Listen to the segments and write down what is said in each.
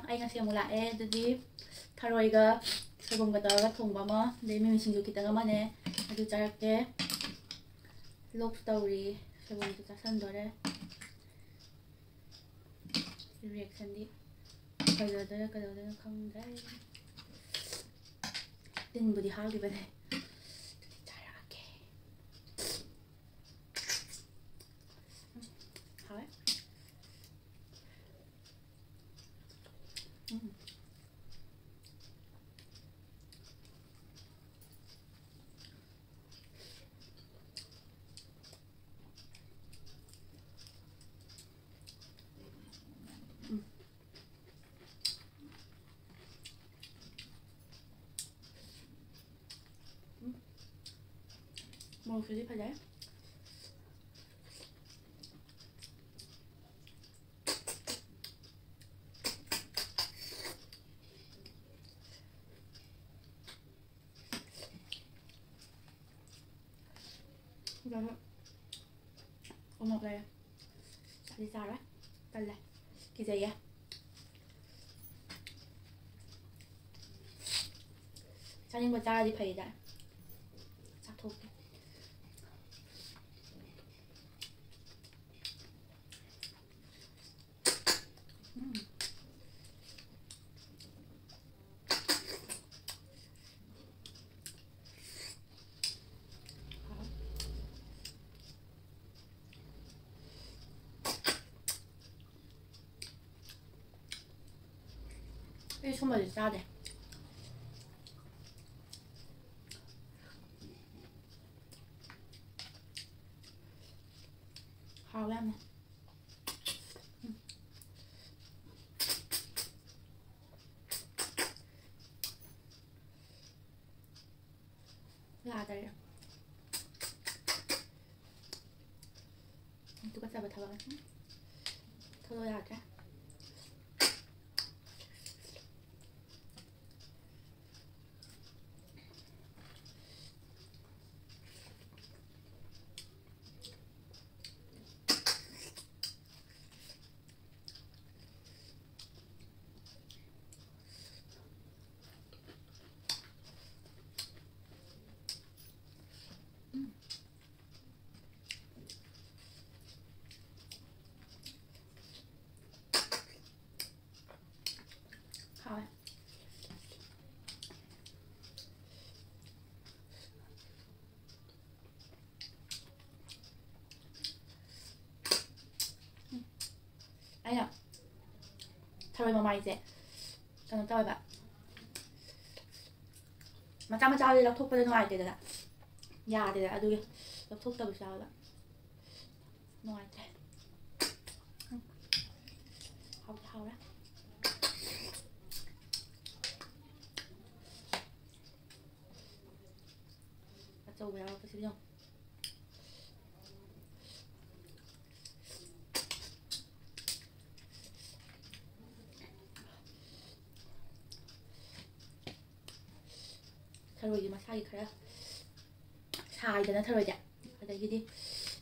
ꯑꯩ ꯉꯁꯤ ꯑꯃꯨꯛ ꯂꯥꯛꯑꯦ ꯑꯗꯨꯗꯤ ꯊꯔꯣꯏꯒ ꯁꯣꯏꯕꯨꯝꯒ ꯇꯧꯔꯒ ꯊꯣꯡꯕ ꯑꯃ ꯑꯗꯩ ꯃꯤꯃꯤ ꯁꯤꯡꯖꯨ ꯈꯤꯇꯪ ꯑꯃꯅꯦ ꯑꯗꯨ ꯆꯥꯔꯛꯀꯦ ꯂꯣꯛꯁꯨ ꯇꯧꯔꯤ ꯁꯣꯏꯕꯨꯝꯁꯨ ꯆꯥꯁꯟꯗꯣꯔꯦ ꯔꯤꯑꯦꯛꯁꯟꯗꯤ ꯐꯖꯗꯣꯏꯔꯥ ꯀꯩꯗꯧꯗꯣꯏꯅꯣ ꯈꯪꯗ꯭ꯔꯦ ꯇꯤꯟꯕꯨꯗꯤ ꯍꯥꯞꯈꯤꯕꯅꯦ ꯑꯗꯨꯗꯤ ꯆꯥꯔꯛꯑꯒꯦ ꯍꯥꯎꯋꯦ ꯃꯣꯔꯣꯛꯁꯤꯗꯤ ꯐꯖꯩ 이거는 어묵 này đi sao đấy tên là cái gì vậy sao nhưng mà ta đi phải đã sao thuộc 이 소머리 싸대 하와네 야들 누가 잡아 타봐가지고 털어야 돼 하와 아니야 타로이 마마 이제 저는 떠봐 macam macam là thuốc bên ngoài thì là nhà thì là đuôi là thuốc tầm sao là ngoài thế hao hao đó châu béo có xíu không ꯊꯔꯣꯏꯒꯤ ꯃꯁꯥꯒꯤ ꯈꯔ ꯁꯥꯏꯗꯅ ꯊꯔꯣꯏꯗꯤ ꯑꯗꯒꯤꯗꯤ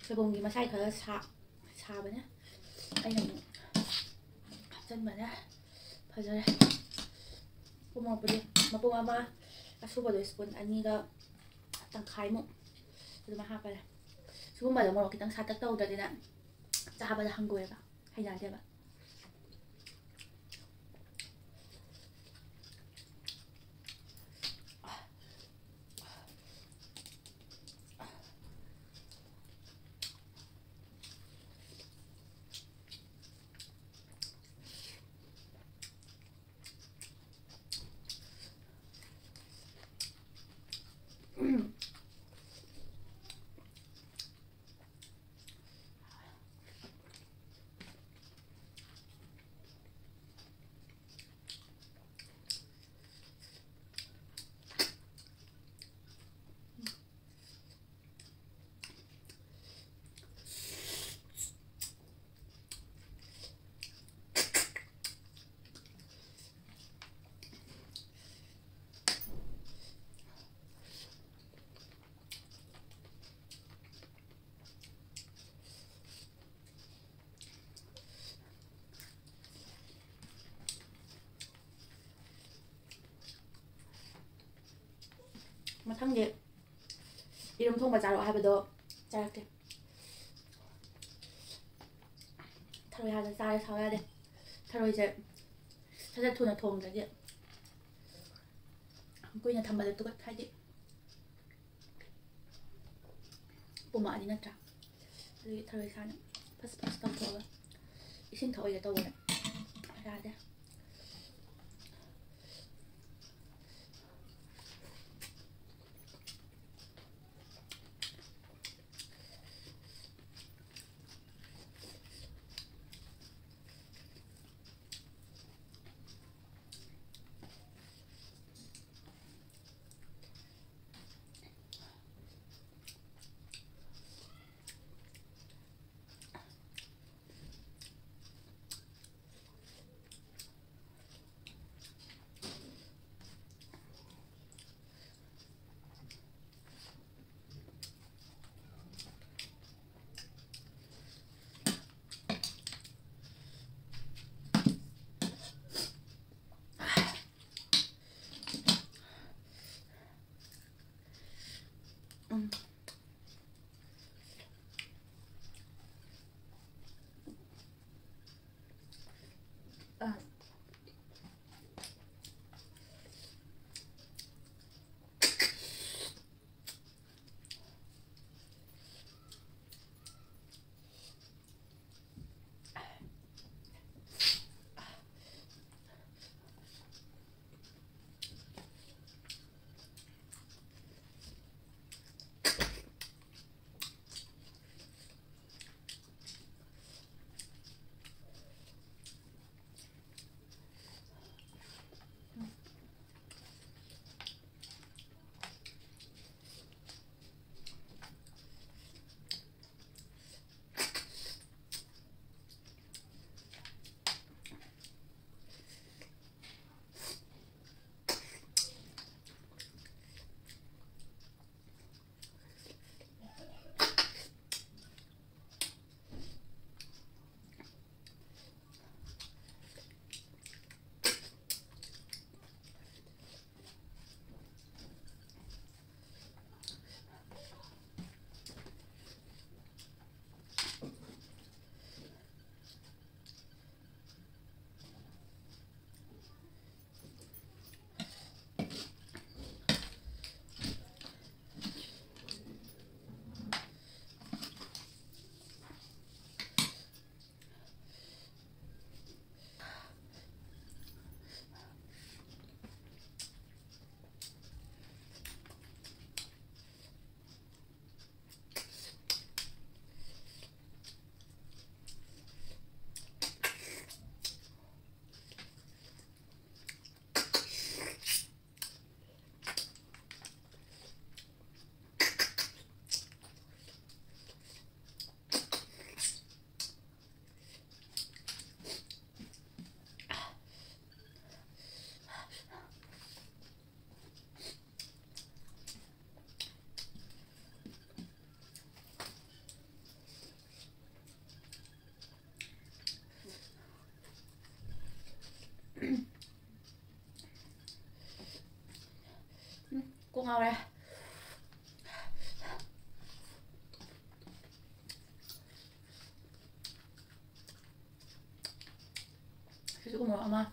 ꯁꯣꯏꯕꯨꯝꯒꯤ ꯃꯁꯥꯒꯤ ꯈꯔ ꯁꯥꯕꯅꯦ ꯑꯩꯅ ꯑꯃꯨꯛ ꯍꯥꯞꯆꯟꯕꯅꯦ ꯐꯖꯔꯦ ꯄꯨꯝꯃꯛꯄꯗꯤ ꯃꯄꯨꯝ ꯑꯃ ꯑꯁꯨꯕꯗꯣ ꯁ꯭ꯄꯨꯟ ꯑꯅꯤꯒ ꯇꯪꯈꯥꯏꯃꯨꯛ ꯑꯗꯨꯃꯥꯏꯅ ꯍꯥꯞꯄꯔꯦ ꯁꯤꯒꯨꯝꯕꯗ ꯃꯣꯔꯣꯛ ꯈꯤꯇꯪ ꯁꯥꯇꯛ ꯇꯧꯗ꯭ꯔꯗꯤꯅꯦ ꯆꯥꯕꯗ ꯍꯪꯒꯣꯏꯑꯦꯕ ꯍꯩꯅꯗꯦꯕ ꯃꯊꯪꯗꯤ 이름 통과 자로 하베도 자랄게. 타로이 하나 쌀 사와야 돼. 타로 이제 사자 돈을 통자지. 꾸이나 담바들 똑같아지. 뽀마 아니나 짜. 여기 타로이 사는 파스파스 덤터가 이신 더 이제 떠오래. 해야 돼. 꼭 나오래. 그리고 뭐 아마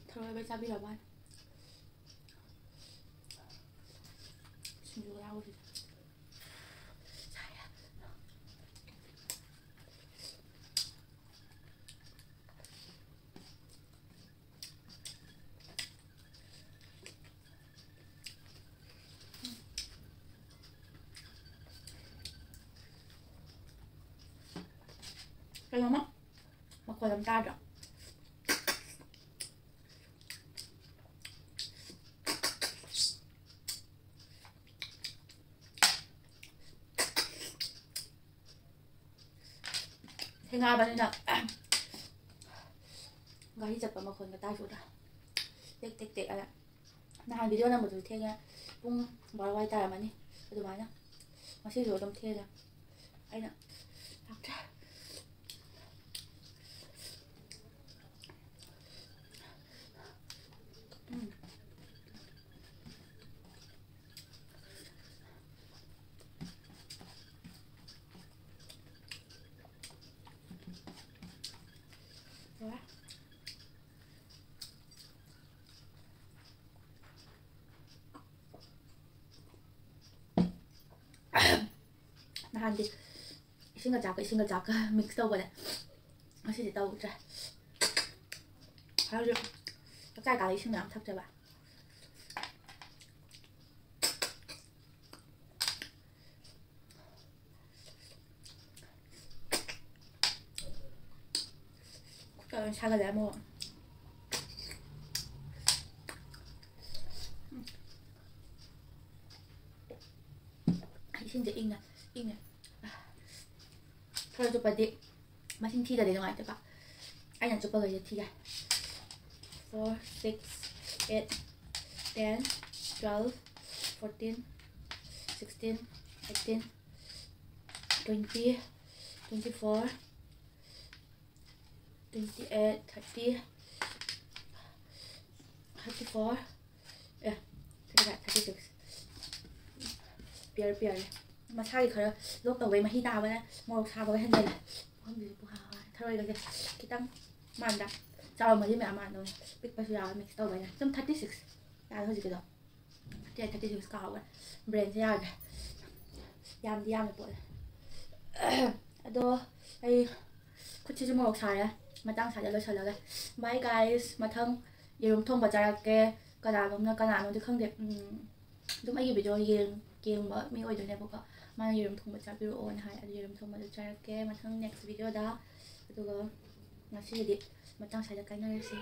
thôi bây giờ là bao xin lỗi đau thì cái lắm á mà còn làm ta rồi 생각해봐 생각 가히 잡아먹 건가 따주라 땡땡땡 알아 나 비디오 나 모두 태가 뿡 뭐라고 했다라마니 그래도 많아 맛이 좀 태가 아니나 ꯍꯥꯎꯇ꯭ꯔꯦ. Rồi. Nahandi isinga chaka mix tawbane ngasidi tawdre. Hauju chai ka isinga yam thakjaba. 국가는 사과 내먹어. 이신데 익네. 털어줘봐디 마신 티가 되는 거 같아. 아니야 줘봐가 이제 티가. 4, 6, 8, 10, 12, 14, 16, 18, 20, 24, 28, 30, 34, yeah, 36. Beer. Masari khara lok tawai mahi tabana morok sabaga hendala. Hamdi bu ha. Tharoi ga kitang manda. Chaw mali me amano. Big pasu ya mix tawai na. Some 36. Ya hoji kedo. 36 ka hawa. Brand ya ga. Yam po. Ado ai kuchi ju morok sara. Matang sa lo sala ga. Bye guys. Mathang yerum thong ba jarake. Kana di khangde. Dum ai video yengba mi oidonebuka. Mana yerum thongba chabiroon hai. Ado yerum thongba do jarake. Mathang next video da. Aduga ngasi di matang sa kainarasi.